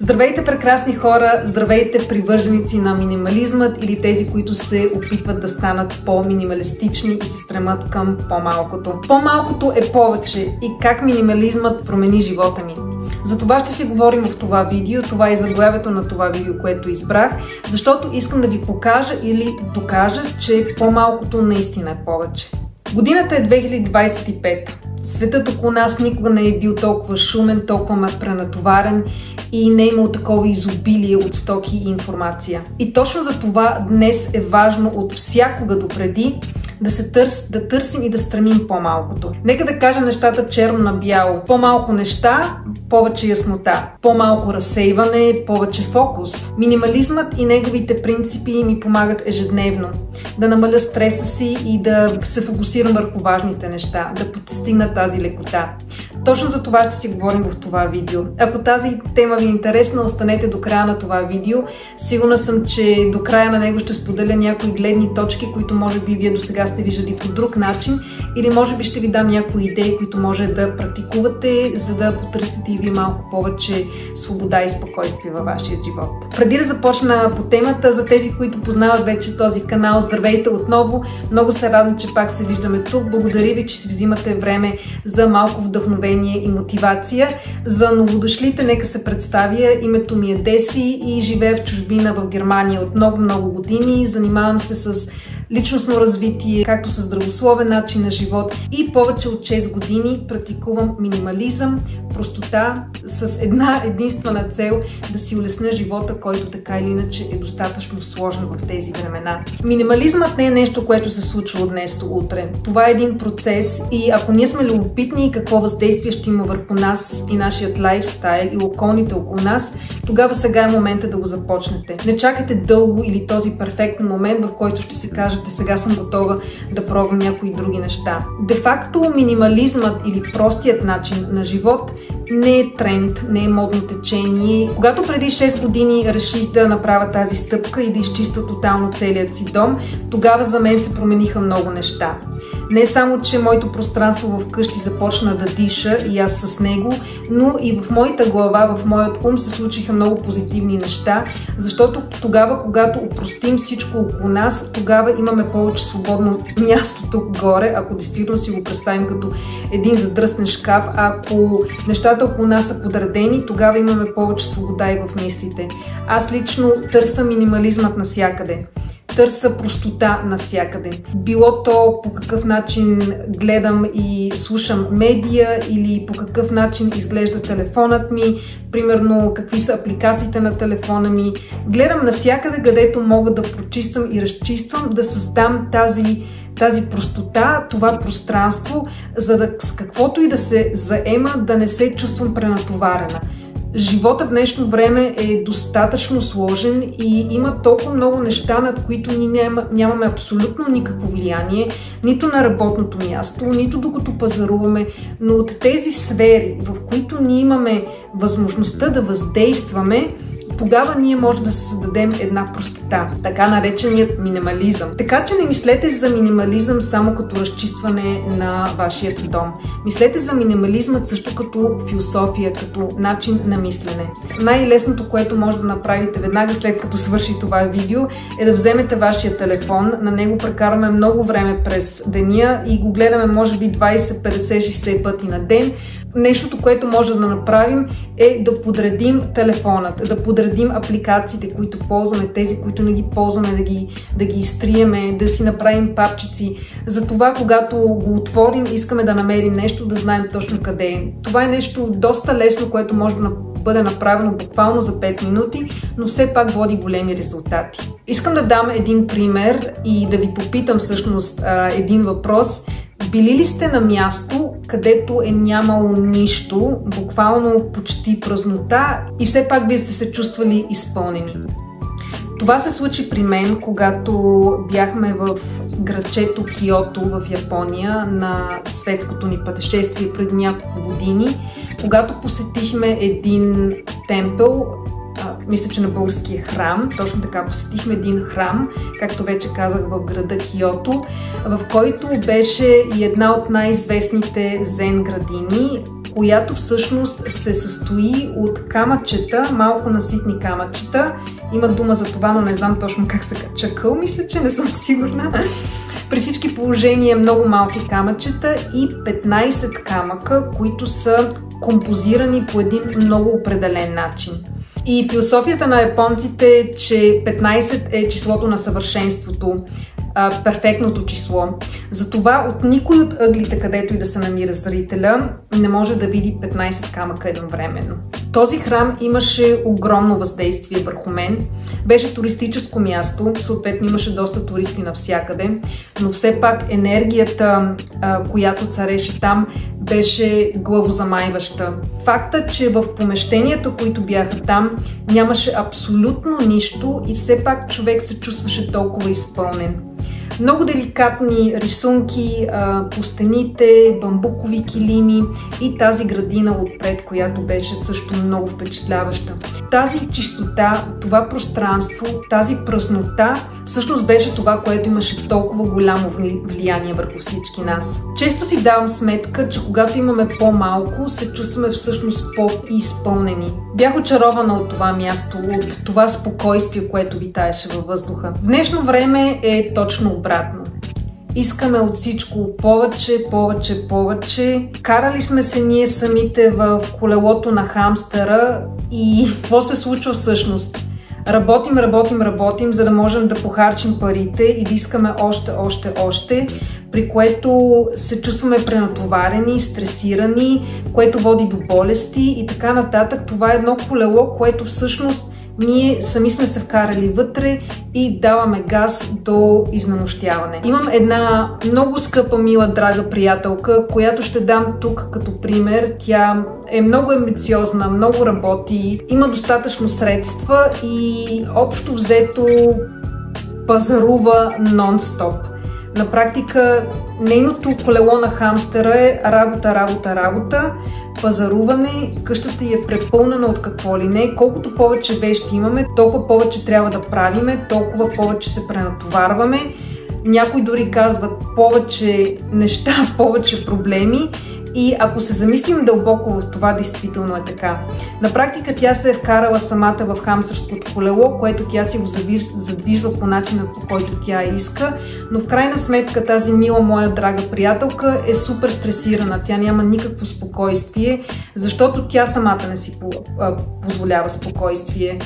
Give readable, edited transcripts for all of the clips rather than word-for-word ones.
Здравейте, прекрасни хора! Здравейте, привърженици на минимализмът или тези, които се опитват да станат по-минималистични и се стремат към по-малкото. По-малкото е повече и как минимализмът промени живота ми. За това ще си говорим в това видео. Това е заглавието на това видео, което избрах, защото искам да ви покажа или докажа, че по-малкото наистина е повече. Годината е 2025. Светът около нас никога не е бил толкова шумен, толкова пренатоварен и не е имал такова изобилие от стоки и информация. И точно за това днес е важно от всякога допреди да търсим и да стремим по-малкото. Нека да кажа нещата черно на бяло. По-малко неща, повече яснота. По-малко разсейване, повече фокус. Минимализмът и неговите принципи ми помагат ежедневно да намаля стреса си и да се фокусирам върху важните неща, да постигна тази лекота. Точно за това ще си говорим в това видео. Ако тази тема ви е интересна, останете до края на това видео. Сигурна съм, че до края на него ще споделя някои гледни точки, които може би вие досега сте виждали по друг начин, или може би ще ви дам някои идеи, които може да практикувате, за да потърсите и ви малко повече свобода и спокойствие във вашия живот. Преди да започна по темата, за тези, които познават вече този канал, здравейте отново! Много се радвам, че пак се виждаме тук. Благодаря ви, че си взимате време за малко вдъхновение и мотивация. За новодошлите нека се представя. Името ми е Деси и живея в чужбина в Германия от много години. Занимавам се с личностно развитие, както с здравословен начин на живот и повече от 6 години практикувам минимализъм, простота, с една единствена цел да си улесня живота, който така или иначе е достатъчно сложен в тези времена. Минимализмът не е нещо, което се случва от днес до утре. Това е един процес и ако ние сме любопитни какво въздействие ще има върху нас и нашият лайфстайл и околните около нас, тогава сега е момента да го започнете. Не чакайте дълго или този перфектен момент, в който ще си кажете сега съм готова да пробвам някои други неща. Де-факто минимализмът или простият начин на живот не е тренд, не е модно течение. Когато преди 6 години реших да направя тази стъпка и да изчистя тотално целият си дом, тогава за мен се промениха много неща. Не само, че моето пространство вкъщи започна да диша и аз с него, но и в моята глава, в моят ум се случиха много позитивни неща, защото тогава, когато опростим всичко около нас, тогава имаме повече свободно място тук горе, ако действително си го представим като един задръстен шкаф, ако нещата около нас са подредени, тогава имаме повече свобода и в мислите. Аз лично търся минимализмът навсякъде. Търся простота навсякъде. Било то по какъв начин гледам и слушам медия или по какъв начин изглежда телефонът ми, примерно какви са апликациите на телефона ми. Гледам навсякъде, където мога да прочиствам и разчиствам, да създам тази простота, това пространство, за да с каквото и да се заема, да не се чувствам пренатоварена. Живота в днешно време е достатъчно сложен и има толкова много неща, над които ние нямаме абсолютно никакво влияние, нито на работното място, нито докато пазаруваме, но от тези сфери, в които ние имаме възможността да въздействаме, тогава ние може да се създадем една простота, така нареченият минимализъм. Така че не мислете за минимализъм само като разчистване на вашия дом. Мислете за минимализмът също като философия, като начин на мислене. Най-лесното, което може да направите веднага след като свърши това видео, е да вземете вашия телефон. На него прекараме много време през деня и го гледаме може би 20, 50, 60 пъти на ден. Нещото, което може да направим е да подредим телефонът, да подредим апликациите, които ползваме, тези, които не ги ползваме, да ги изтриеме, да си направим папчици. Затова, когато го отворим, искаме да намерим нещо, да знаем точно къде е. Това е нещо доста лесно, което може да бъде направено буквално за 5 минути, но все пак води големи резултати. Искам да дам един пример и да ви попитам всъщност един въпрос. Били ли сте на място, където е нямало нищо, буквално почти празнота и все пак вие сте се чувствали изпълнени? Това се случи при мен, когато бяхме в градчето Киото в Япония на светското ни пътешествие преди няколко години, когато посетихме един темпел, мисля, че на българския храм, точно така посетихме един храм, както вече казах, в града Киото, в който беше и една от най-известните зен градини, която всъщност се състои от камъчета, малко наситни камъчета. Има дума за това, но не знам точно как се казва. Чакъл, мисля, че не съм сигурна. При всички положения много малки камъчета и 15 камъка, които са композирани по един много определен начин. И философията на японците е, че 15 е числото на съвършенството, перфектното число. Затова от никой от ъглите, където и да се намира зрителя, не може да види 15 камъка едновременно. Този храм имаше огромно въздействие върху мен. Беше туристическо място, съответно имаше доста туристи навсякъде, но все пак енергията, която цареше там, беше главозамайваща. Факта, че в помещенията, които бяха там, нямаше абсолютно нищо и все пак човек се чувстваше толкова изпълнен. Много деликатни рисунки по стените, бамбукови килими и тази градина отпред, която беше също много впечатляваща. Тази чистота, това пространство, тази пръснота всъщност беше това, което имаше толкова голямо влияние върху всички нас. Често си давам сметка, че когато имаме по-малко, се чувстваме всъщност по-изпълнени. Бях очарована от това място, от това спокойствие, което витаеше във въздуха. В днешно време е точно обратно. Искаме от всичко повече, повече, повече. Карали сме се ние самите в колелото на хамстера и какво се случва всъщност? Работим, за да можем да похарчим парите и да искаме още, при което се чувстваме пренатоварени, стресирани, което води до болести и така нататък. Това е едно колело, което всъщност ние сами сме се вкарали вътре и даваме газ до изнамощяване. Имам една много скъпа, мила, драга приятелка, която ще дам тук като пример. Тя е много амбициозна, много работи, има достатъчно средства и общо взето пазарува нон-стоп. На практика нейното колело на хамстера е работа, пазаруване, къщата й е препълнена от какво ли не. Колкото повече вещи имаме, толкова повече трябва да правиме, толкова повече се пренатоварваме. Някои дори казват повече неща, повече проблеми. И ако се замислим дълбоко в това, действително е така. На практика тя се е вкарала самата в хамстърското колело, което тя си го задвижва по начинът, по който тя иска, но в крайна сметка тази мила моя драга приятелка е супер стресирана. Тя няма никакво спокойствие, защото тя самата не си позволява спокойствие.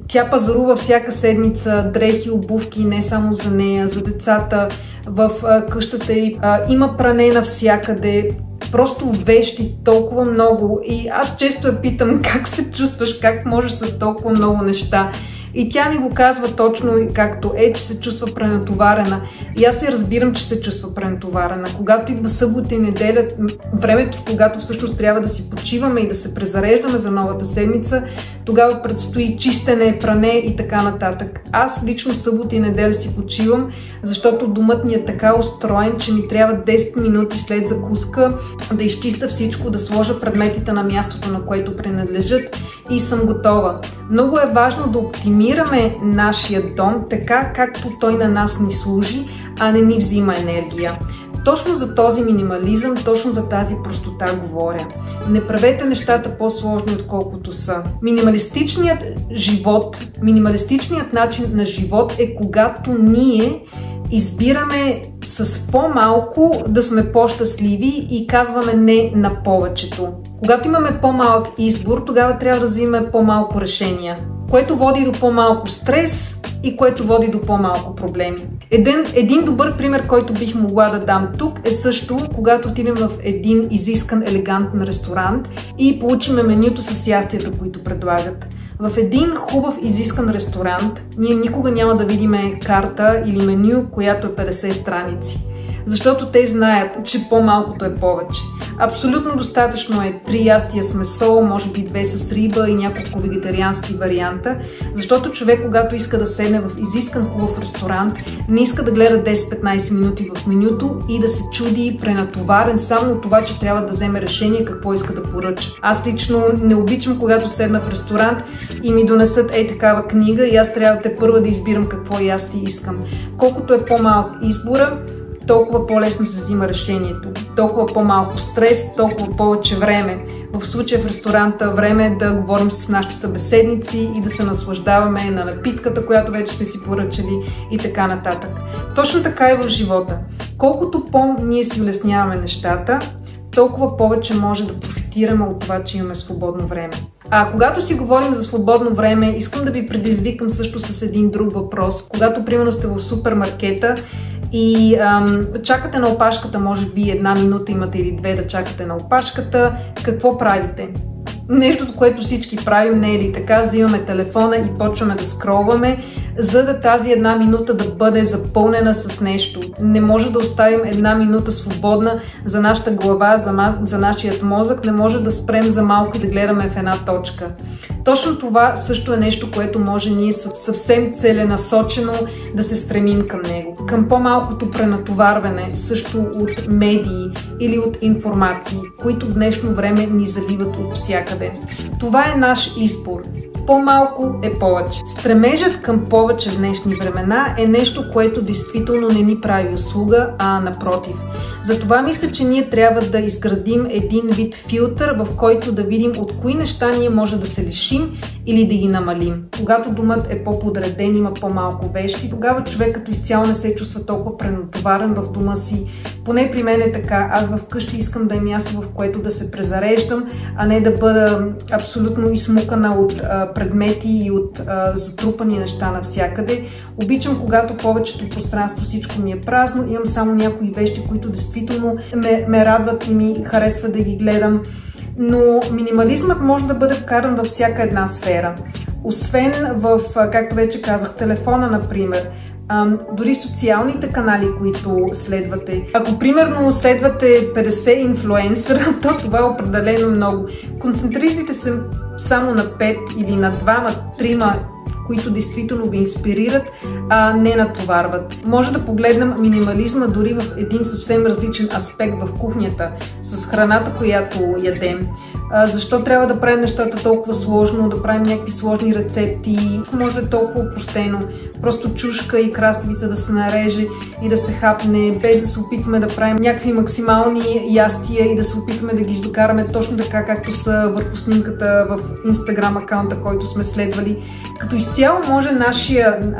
Тя пазарува всяка седмица дрехи, обувки, не само за нея, за децата в къщата й. Има пране навсякъде. Просто вещи толкова много и аз често я питам как се чувстваш, как можеш с толкова много неща. И тя ми го казва точно както е, че се чувства пренатоварена. И аз се разбирам, че се чувства пренатоварена. Когато идва събота и неделя, времето, когато всъщност трябва да си почиваме и да се презареждаме за новата седмица, тогава предстои чистене, пране и така нататък. Аз лично събота и неделя си почивам, защото домът ми е така устроен, че ми трябва 10 минути след закуска да изчиста всичко, да сложа предметите на мястото, на което принадлежат и съм готова. Много е важно да оптимираме нашия дом така, както той на нас ни служи, а не ни взима енергия. Точно за този минимализъм, точно за тази простота говоря. Не правете нещата по-сложни, отколкото са. Минималистичният живот, минималистичният начин на живот е когато ние избираме с по-малко да сме по-щастливи и казваме не на повечето. Когато имаме по-малък избор, тогава трябва да взимаме по-малко решения, което води до по-малко стрес и което води до по-малко проблеми. Един добър пример, който бих могла да дам тук е също, когато отидем в един изискан, елегантен ресторант и получиме менюто с ястията, които предлагат. В един хубав изискан ресторант ние никога няма да видиме карта или меню, която е 50 страници. Защото те знаят, че по-малкото е повече. Абсолютно достатъчно е 3 ястия с месо, може би 2 с риба и няколко вегетариански варианта, защото човек, когато иска да седне в изискан хубав ресторант, не иска да гледа 10-15 минути в менюто и да се чуди пренатоварен само от това, че трябва да вземе решение какво иска да поръча. Аз лично не обичам, когато седна в ресторант и ми донесат такава книга и аз трябва първа да избирам какво ястие искам. Колкото е по-малък избора, толкова по-лесно се взима решението. Толкова по-малко стрес, толкова повече време. В случая в ресторанта време е да говорим с нашите събеседници и да се наслаждаваме на напитката, която вече сме си поръчали и така нататък. Точно така и в живота. Колкото по-ние си улесняваме нещата, толкова повече може да профитираме от това, че имаме свободно време. Когато си говорим за свободно време, искам да ви предизвикам също с един друг въпрос. Когато, примерно, сте в супермаркета и чакате на опашката, може би 1 минута имате или 2 да чакате на опашката, какво правите? Нещото, което всички правим, не е ли така? Взимаме телефона и почваме да скролваме, за да тази 1 минута да бъде запълнена с нещо. Не може да оставим 1 минута свободна за нашата глава, за нашият мозък. Не може да спрем за малко и да гледаме в една точка. Точно това също е нещо, което може ние съвсем целенасочено да се стремим към него. Към по-малкото пренатоварване също от медии или от информации, които в днешно време ни заливат от всякъде. Това е наш избор. По-малко е повече. Стремежът към повече в днешни времена е нещо, което действително не ни прави услуга, а напротив. Затова мисля, че ние трябва да изградим един вид филтър, в който да видим от кои неща ние може да се лишим или да ги намалим. Когато домът е по-подреден, има по-малко вещи, тогава човек като изцяло не се чувства толкова пренатоварен в дома си. Поне при мен е така. Аз вкъщи искам да е място, в което да се презареждам, а не да бъда абсолютно изсмукана от предмети и от затрупани неща навсякъде. Обичам, когато повечето пространство всичко ми е празно, имам само някои вещи, които действително ме радват и ми харесва да ги гледам. Но минимализмът може да бъде вкаран във всяка една сфера. Освен в, както вече казах, телефона, например, дори социалните канали, които следвате. Ако примерно следвате 50 инфлуенсъра, то това е определено много. Концентрирайте се само на 5 или на 2-3, които действително ви инспирират, а не натоварват. Може да погледнем минимализма дори в един съвсем различен аспект в кухнята, с храната, която ядем. Защо трябва да правим нещата толкова сложно, да правим някакви сложни рецепти? Може да е толкова опростено. Просто чушка и краставица да се нареже и да се хапне, без да се опитваме да правим някакви максимални ястия и да се опитваме да ги докараме точно така, както са върху снимката в Instagram акаунта, който сме следвали. Като изцяло може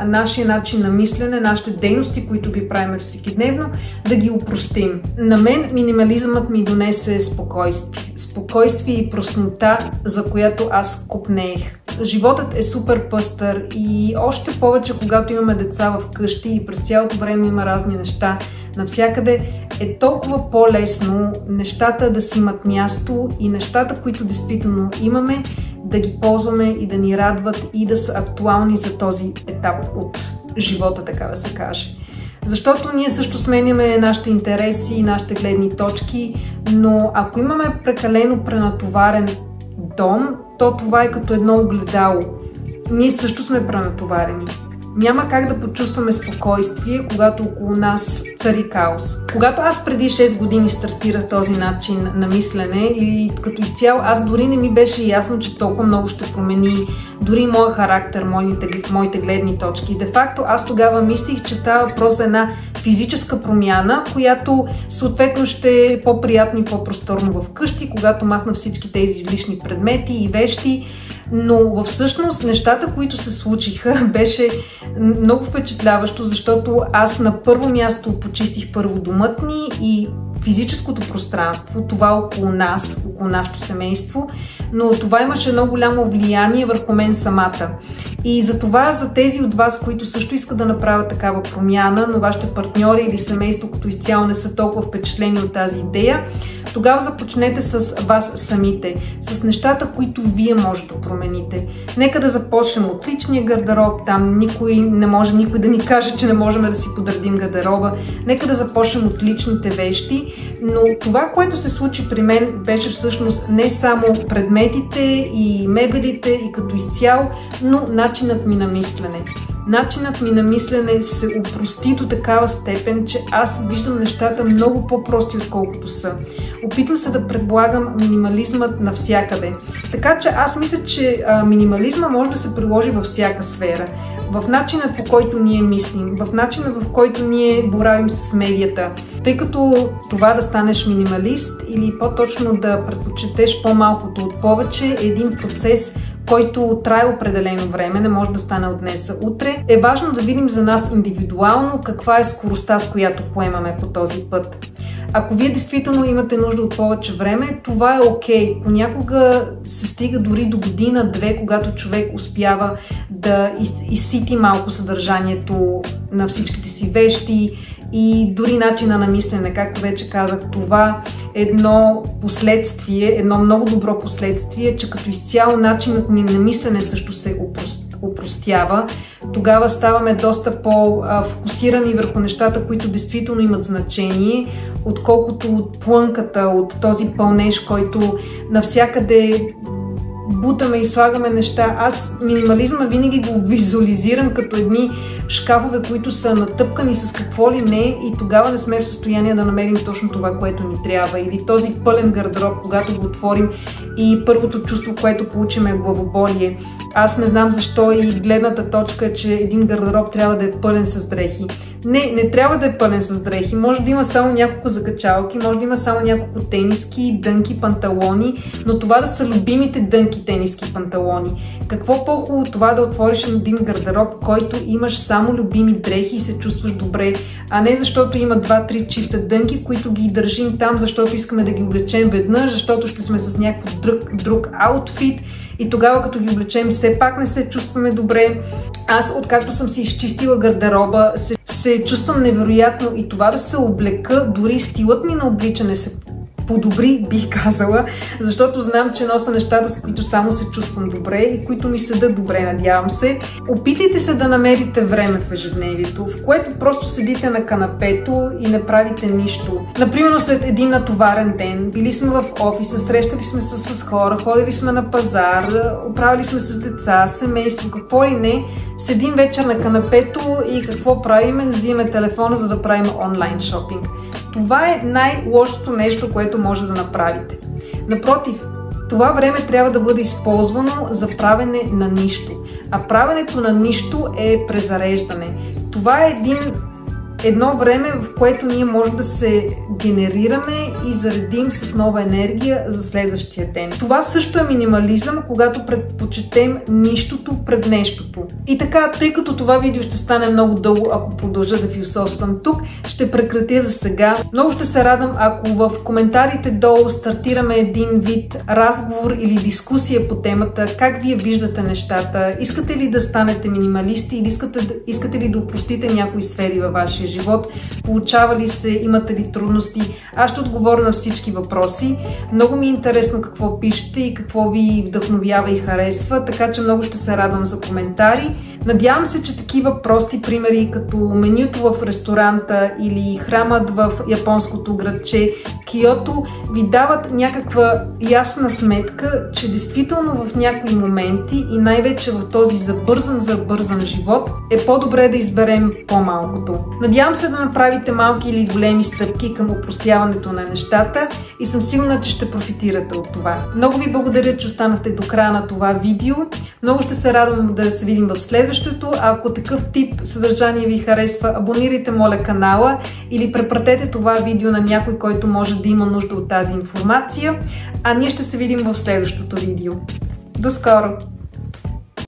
нашия начин на мислене, нашите дейности, които ги правим всекидневно, да ги упростим. На мен минимализмът ми донесе спокойствие. Спокойствие и простнота, за която аз копнеех. Животът е супер пъстър и още повече, когато имаме деца в къщи и през цялото време има разни неща навсякъде, е толкова по-лесно нещата да си имат място и нещата, които действително имаме, да ги ползваме и да ни радват и да са актуални за този етап от живота, така да се каже. Защото ние също сменяме нашите интереси и нашите гледни точки, но ако имаме прекалено пренатоварен дом, то това е като едно огледало. Ние също сме пренатоварени. Няма как да почувстваме спокойствие, когато около нас цари хаос. Когато аз преди 6 години стартирах този начин на мислене и като изцяло аз дори не ми беше ясно, че толкова много ще промени дори моя характер, моите гледни точки. Де факто аз тогава мислих, че става въпрос за една физическа промяна, която съответно ще е по-приятно и по-просторно в къщи, когато махна всички тези излишни предмети и вещи. Но всъщност нещата, които се случиха, беше много впечатляващо, защото аз на първо място почистих първо домът ни и физическото пространство, това около нас, около нашето семейство, но това имаше много голямо влияние върху мен самата. И затова за тези от вас, които също искат да направят такава промяна, но вашите партньори или семейство като изцяло не са толкова впечатлени от тази идея, тогава започнете с вас самите, с нещата, които вие може да промените. Нека да започнем от личния гардероб, там не може никой да ни каже, че не можем да си подредим гардероба. Нека да започнем от личните вещи, но това, което се случи при мен, беше всъщност не само предметите и мебелите и като изцяло, но начинът ми на мислене. начинът ми на мислене се опрости до такава степен, че аз виждам нещата много по-прости, отколкото са. Опитвам се да предлагам минимализмът навсякъде. Така че аз мисля, че минимализма може да се приложи във всяка сфера. В начина, по който ние мислим, в начина, в който ние боравим с медията. Тъй като това да станеш минималист или по-точно да предпочетеш по-малкото от повече е един процес, който трае определено време, не може да стане от днес за утре, е важно да видим за нас индивидуално каква е скоростта, с която поемаме по този път. Ако вие действително имате нужда от повече време, това е окей. Понякога се стига дори до година-две, когато човек успява да изсити малко съдържанието на всичките си вещи и дори начина на мислене. Както вече казах, това е едно последствие, едно много добро последствие, че като изцяло начинът ни на мислене също се опростява. Тогава ставаме доста по-фокусирани върху нещата, които действително имат значение, отколкото от плънката, от този пълнеж, който навсякъде бутаме и слагаме неща. Аз минимализма винаги го визуализирам като едни шкафове, които са натъпкани с какво ли не и тогава не сме в състояние да намерим точно това, което ни трябва. Или този пълен гардероб, когато го отворим и първото чувство, което получим е главоболие. Аз не знам защо и гледната точка е, че един гардероб трябва да е пълен с дрехи. Не трябва да е пълен с дрехи. Може да има само няколко закачалки, може да има само няколко тениски, дънки, панталони, но това да са любимите дънки, тениски, панталони. Какво по-хубаво това да отвориш един гардероб, който имаш само любими дрехи и се чувстваш добре, а не защото има 2-3 чифта дънки, които ги държим там, защото искаме да ги облечем веднъж, защото ще сме с някакъв друг аутфит и тогава като ги облечем все пак не се чувстваме добре. Аз, откакто съм си изчистила гардероба, се чувствам невероятно и това да се облека, дори стилът ми на обличане се подобри, бих казала, защото знам, че нося нещата, с които само се чувствам добре и които ми седат добре, надявам се. Опитайте се да намерите време в ежедневието, в което просто седите на канапето и не правите нищо. Например, след един натоварен ден, били сме в офиса, срещали сме се с хора, ходили сме на пазар, оправили сме с деца, семейство, какво ли не, седим вечер на канапето и какво правиме? Взимаме телефона, за да правим онлайн шопинг. Това е най-лошото нещо, което може да направите. Напротив, това време трябва да бъде използвано за правене на нищо. А правенето на нищо е презареждане. Това е едно време, в което ние можем да се генерираме и заредим с нова енергия за следващия ден. Това също е минимализъм, когато предпочетем нищото пред нещото. И така, тъй като това видео ще стане много дълго, ако продължа да философствам тук, ще прекратя за сега. Много ще се радвам, ако в коментарите долу стартираме един вид разговор или дискусия по темата, как вие виждате нещата, искате ли да станете минималисти или искате ли да опростите някои сфери във вашия живот, получава ли се, имате ли трудности. Аз ще отговоря на всички въпроси. Много ми е интересно какво пишете и какво ви вдъхновява и харесва, така че много ще се радвам за коментари. Надявам се, че такива прости примери, като менюто в ресторанта или храмът в японското градче Киото, ви дават някаква ясна сметка, че действително в някои моменти и най-вече в този забързан живот е по-добре да изберем по-малкото. Надявам се да направите малки или големи стъпки към опростяването на нещата и съм сигурна, че ще профитирате от това. Много ви благодаря, че останахте до края на това видео. Много ще се радвам да се видим в следващото. А ако такъв тип съдържание ви харесва, абонирайте, моля, канала или препратете това видео на някой, който може да има нужда от тази информация. А ние ще се видим в следващото видео. До скоро!